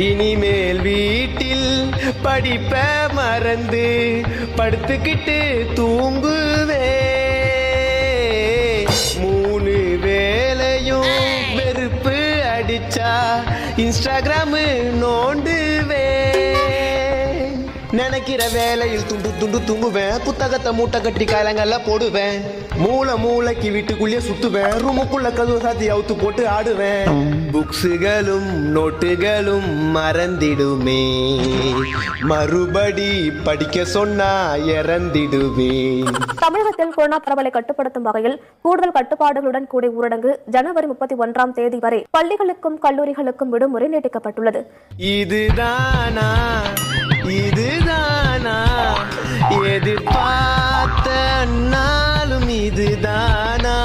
இனிமேல் வீட்டில் படிப்ப மறந்து படுத்துக்கிட்டு தூங்குவே. 3 வேளையும் வெறுப்பு அடிச்சா இன்ஸ்டாகிராம் நோண்டுவே. நினைக்கிற வேலையில் துண்டு துண்டு தூங்குவேன். புத்தகத்தை மூட்டை கட்டி காலங்கள்ல போடுவேன். மூளைக்கு வீட்டுக்குள்ளே சுத்துவேன். ரூமுக்குள்ள கதவு சாத்தி அவுத்து போட்டு ஆடுவேன். புக்ஸுகளும் நோட்டுகளும் மறந்திடுமே. மறுபடி படிக்க சொன்னா இறந்திடுவேன். தமிழகத்தில் கொரோனா பரவலை கட்டுப்படுத்தும் வகையில் கூடுதல் கட்டுப்பாடுகளுடன் கூடிய ஊரடங்கு ஜனவரி 31ஆம் தேதி வரை பள்ளிகளுக்கும் கல்லூரிகளுக்கும் விடுமுறை நீட்டிக்கப்பட்டுள்ளது. இதுதானா எதிர்பார்த்த நாளும் இதுதானா?